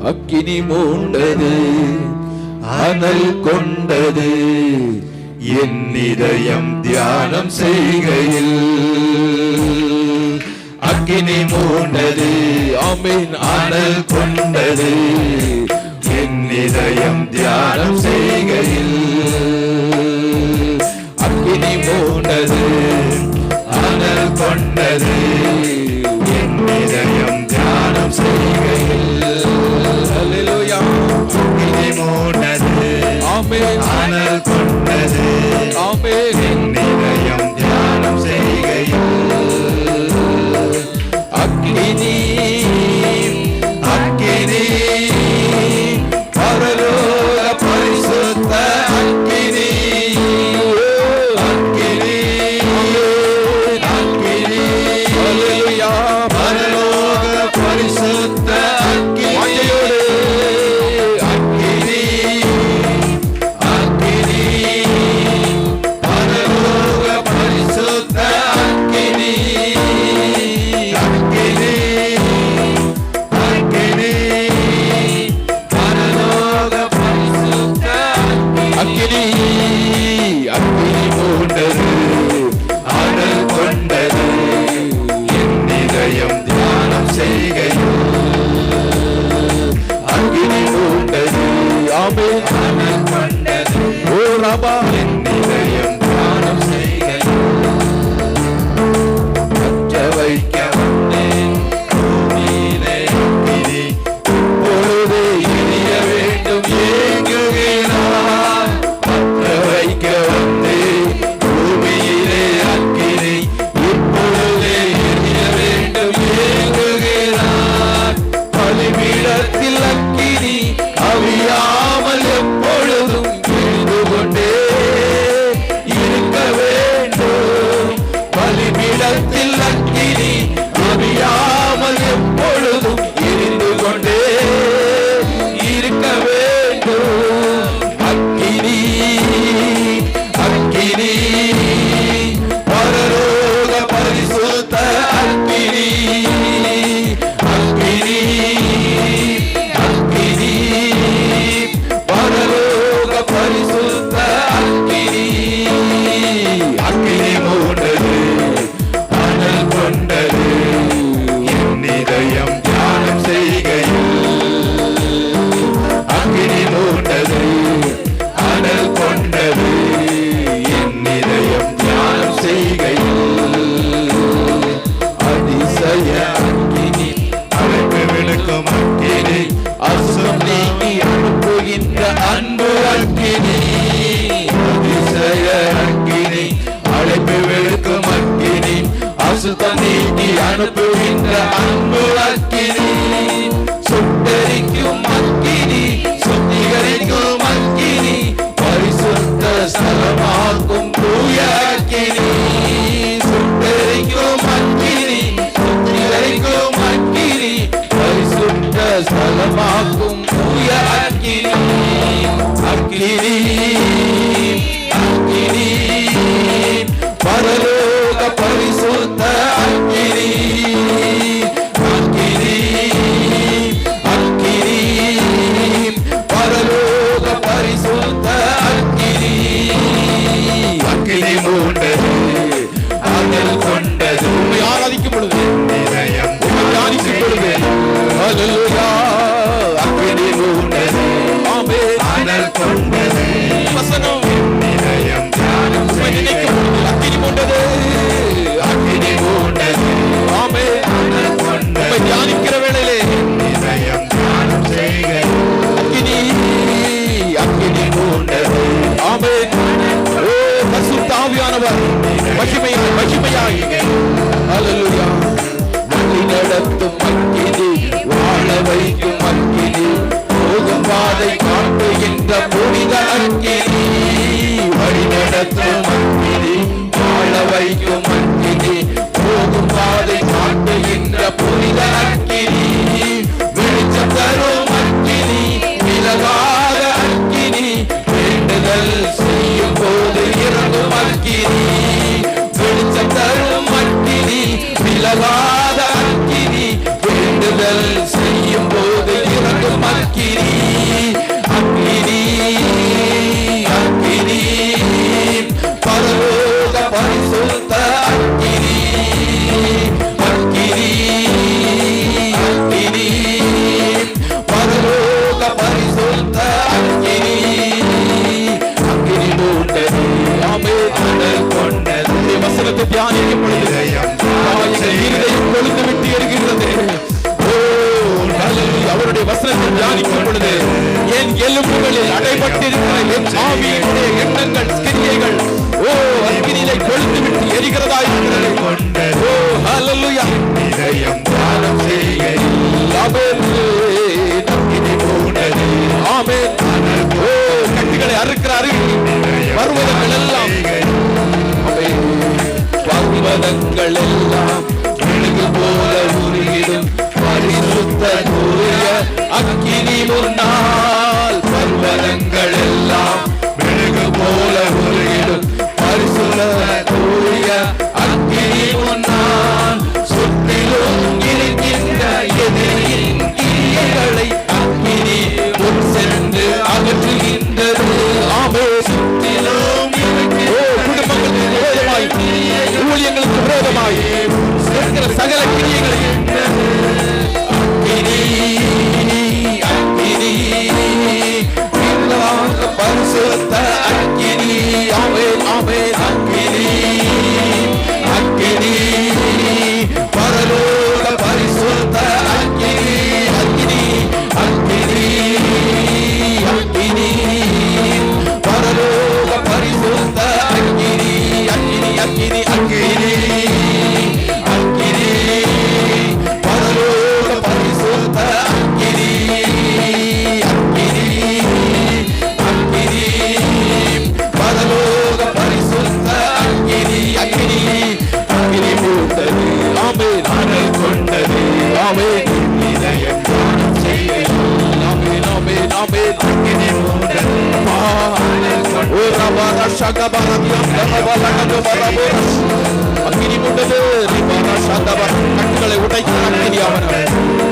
அக்கினி மூண்டது, அனல் கொண்டது என் இதயம் தியானம் செய்கையில். அக்கினி மூண்டது, ஆமென், அனல் கொண்டது என் இதயம் தியானம் செய்கையில். அக்கினி மூண்டது, அனல் கொண்டது என் இதயம் தியானம் செய்கையில். அல்லேலூயா. அக்கினி மூண்டது, ஆமென், அனல் கொண்டது, ஆமென், என் இதயம் தியானம் செய்கையில். அக்கினி அக்கினி பரலோக பரிசுத்த அக்கினி. அக்கினி அக்கினி அல்லேலூயா. பரலோக பரிசுத்த அக்கினி. அக்கினி அக்கினி பரலோக பரிசுத்த அக்கினி. அக்கினி அக்கினி பரலோக பரிசுத்த அக்கினி. அக்கினி மூண்டது, அனல் கொண்டது என் இதயம் தியானம் செய்கையில். அக்கினி மூண்டது, ஆமென், அனல் கொண்டது, ஓ ரபா, என் இதயம் தியானம் செய்கையில். பற்ற வைக்க வந்தேன் பூமியிலே அக்கினி, இப்பொழுது எரிய வேண்டும் ஏங்குகிறார். பற்ற வைக்க வந்தேன் பூமியிலே அக்கினி, இப்பொழுது எரிய வேண்டும் ஏங்குகிறார். பலிபீடத்தில் அக்கினி அவியாமல் எப்பொழுதும் எரிந்து கொண்டே இருக்க வேண்டும். பலிபீடத்தில் அக்கினி அவியாமல் எப்பொழுதும் எரிந்து கொண்டே இருக்க வேண்டும். அக்கினி அக்கினி பரலோக பரிசுத்த அக்கினி. அக்கினி அக்கினி பரலோக பரிசுத்த அக்கினி. அக்கினி மூண்டது, அனல் கொண்டது என் இதயம் தியானம் செய்கையில். அக்கினி மூண்டது, அனல் கொண்டது என் இதயம் தியானம் செய்கையில். அதிசய அக்கினி, அழைப்பு விழுக்கும் அக்கினி, அசுத்தம் நீக்கி அனுப்புகின்ற அன்பு அக்கினி. அதிசய அக்கினி, அழைப்பு விழுக்கும் அக்கினி, அசுத்தம் நீக்கி அனுப்புகின்ற அன்பு அக்கினி. சுட்டரிக்கும் அக்கினி, சுத்திகரிக்கும் அக்கினி, பரிசுத்த ஸ்தலமாக்கும் தூய அக்கினி. சுட்டரிக்கும் அக்கினி, சுத்திகரிக்கும் அக்கினி, பரிசுத்த ஸ்தலமாக்கும் தூய அக்கினி. அக்கினி அக்கினி பரலோக பரிசுத்த அக்கினி. அக்கினி அக்கினி பரலோக பரிசுத்த அக்கினி. அக்கினி மூண்டது, அனல் கொண்டது. உம்மை ஆராதிக்கும் பொழுது, இதயம் தியானிக்கும் பொழுது, அல்லேலூயா. அக்கினி மூண்டது, ஆமென், அனல் கொண்டது வசனம். இதயம் தியானம் நினைக்கும் பொழுது அக்கினி மூண்டது. அக்கினி மூண்டது, ஆமென், அனல் கொண்டது. உம்மை தியானிக்கிற வேளையிலே இதயம் தியானம் செய்கையில். அக்கினி அக்கினி மூண்டது, ஆமென். ஓ பரிசுத்த ஆவியானவர் மகிமையாய் மகிமையாய், அல்லேலூயா. வழி நடத்தும் அக்கினி, வாழ வைக்கும் அக்கினி, போகும் பாதை காட்டுகின்ற புனித அக்கினி. வழி நடத்தும் அக்கினி, வாழ வைக்கும் அக்கினி, போகும் பாதை காட்டுகின்ற புனித அக்கினி. வெளிச்சம் தரும் அக்கினி, விலகாத அக்கினி, வேண்டுதல் செய்யும் போது இறங்கும் அக்கினி. வெளிச்சம் தரும் அக்கினி, விலகாத அக்கினி, வேண்டுதல் செய்யும் போது இறங்கும் அக்கினி. வசனத்தை தியானிக்கும் பொழுது என் எலும்புகளில் அடைபட்டிருக்கிற என் ஆவியினுடைய எண்ணங்கள் கிரியைகள் அக்கினியிலே கொழுந்து விட்டு எரிகிறதா இருக்கிறது. ஓ ஹல்லேலூயா. இதயம் தியானம் செய்கையில் ஆமென். அக்கினி மூண்டது. ஆமென். ஓ கட்டுகளை அறுக்கிறார்கள். பர்வதங்கள் எல்லாம் பர்வதங்கள் எல்லாம் மெழுகு போல உருகிடும் பரிசுத்த தூய அக்கினி முன்னால். பர்வதங்கள் எல்லாம் மெழுகு போல உருகிடும் பரிசுத்த தூய அக்கினி முன்னால். சுற்றிலும் இருக்கின்ற எதிரியின் கிரியைகளை அக்கினி முன் சென்று அகற்றுகின்றது. ஆமே. சுற்றிலும் குடும்பங்களுக்கு விரோதமாய், ஊழியங்களுக்கு விரோதமாய் இருக்கிற சகல கிரியைகளை பரிசுத்த அக்கினி. ஆமென் ஆமென். அக்கினி அக்கினி பரலோக பரிசுத்த அக்கினி. அக்கினி அக்கினி அக்கினி பரலோக பரிசுத்த அக்கினி. அக்கினி அக்கினி அக்கினி அக்கினி பரலோக பரிசுத்த அக்கினி. அக்கினி அக்கினி பரலோக பரிசுத்த அக்கினி. அக்கினி அக்கினி மூண்டது. ஆமென். அனல் கொண்டது. ஆமென். இதயம் தியானம் செய்கையில் ஆமென் ஆமென் ஆமென். அக்கினி மூண்டது. ஓ ரபர ஷகபரதியம் ரபலகது பரபர அக்கினி மூண்டது. ரிபர ஷகபர கட்டுகளை உடைக்கிற அக்கினி அவனே.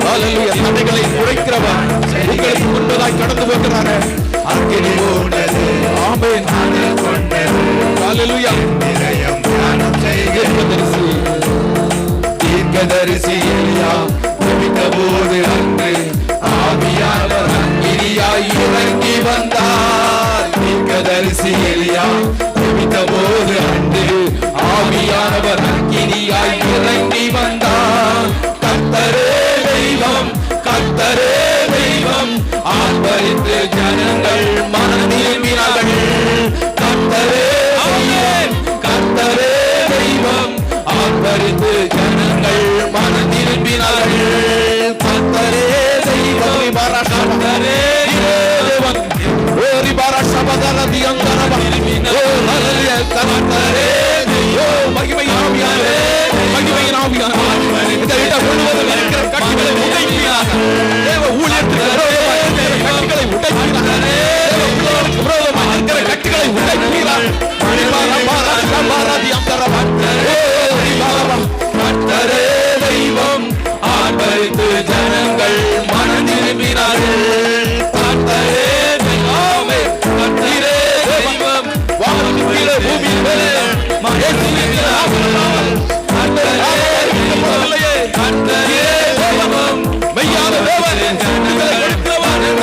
ஹல்லேலூயா. தடைகளை உடைக்கிறவர் உங்களுக்கு முன்பதாய் கடந்து போகிறாரே. அக்கினி மூண்டது. ஆமென். அனல் கொண்டது. ஹல்லேலூயா. இதயம் தியானம் செய்கையில் தீர்க்கதரிசி எலியா ஜெபித்த போது அன்று ஆவியானவர் அக்கினியாய் இறங்கி வந்தார். தீர்க்கதரிசி எலியா ஜெபித்த போது அன்று ஆவியானவர் அக்கினியாய் இறங்கி வந்தார். கர்த்தரே தெய்வம், கர்த்தரே தெய்வம், ஆர்ப்பரித்து ஜனங்கள் மனதிரும்பினார்கள். கர்த்தரே கர்த்தரே தெய்வம், ஆர்ப்பரித்து ஜனங்கள் மனதிரும்பினார்கள். கர்த்தரே தெய்வம், கர்த்தரே தேவன். ஓரி பாராசபதரதி அந்தரப. ஓ ஹல்லேலூயா. கர்த்தரே தெய்வம். மகிமை ஆவியானவரே, மகிமை ஆவியானவரே. இந்த இட முழுவதும் இருக்கிற கட்டுகளை உடைக்கிறார். தேவ ஊழியத்துக்கு விரோதமாக இருக்கிற கட்டுகளை உடைக்கிறார். தேவ ஊழியத்துக்கு விரோதமாக இருக்கிற கட்டுகளை உடைக்கிறார். கர்த்தரே தெய்வம், ஆர்ப்பரித்து ஜனங்கள் மனம் திரும்பினார்கள். கர்த்தரே தெய்வம், கர்த்தரே தெய்வம், வானத்திலே பூமியிலே கர்த்தரே தெய்வம், மெய்யான தேவன், கர்த்தரே தெய்வம்,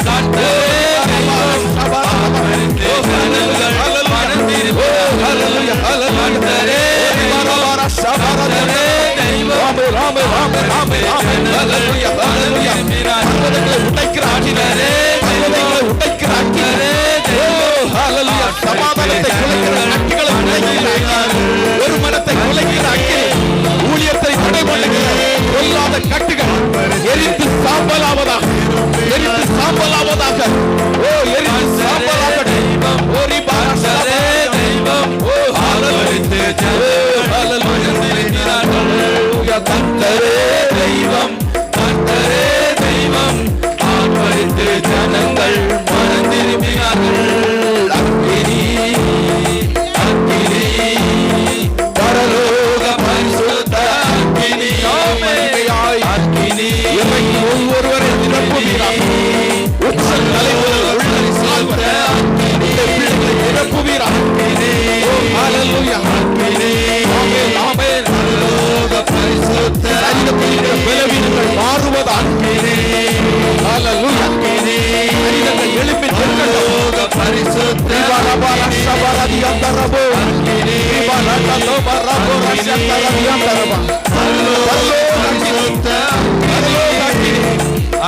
கர்த்தரே ஒரு மனத்தை குலைக்கிற ஊழியத்தை தடை பண்ணுகிற கொல்லாத கட்டுகள் எரித்து சாம்பலாவதாக, எரித்து சாம்பலாவதாக. ஓ எரித்து சாம்பலாக தெய்வம். ஓரி பாரசரே தெய்வம். ஓ ஹல்லேலூயா. கர்த்தரே தெய்வம், கர்த்தரே தெய்வம், ஆர்ப்பரித்து ஜனங்கள் மனம் திரும்பினார்கள். அக்கினி அக்கினி பரலோக பரிசுத்த அக்கினி. அக்கினி ஒவ்வொருவரை நிரப்புகிறார். உச்ச தலைமுறை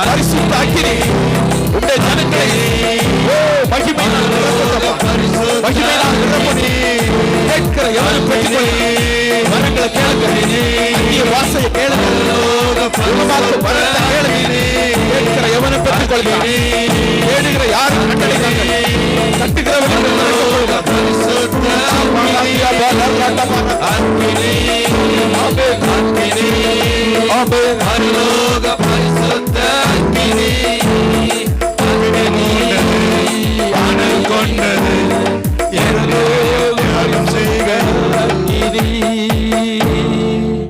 பரிசுத்த அக்கினி உடைய ஜனங்களை மகிமையினால் நிரப்பட்டப்பா. மகிமையினால் நிரப்பட்டு கேட்கிற எவனும் பெற்றுக்கொள்ள வரங்களை கேளுங்க. அந்நிய வாசையை கேளுங்க. உருவாக்கும் வரத்தை கேளுங்க. கேட்கிற எவனும் பெற்றுக்கொள்கிறார். தேடுகிற யாரும் கண்டடைந்தார்கள். தட்டுகிறவர்கள் கொண்டு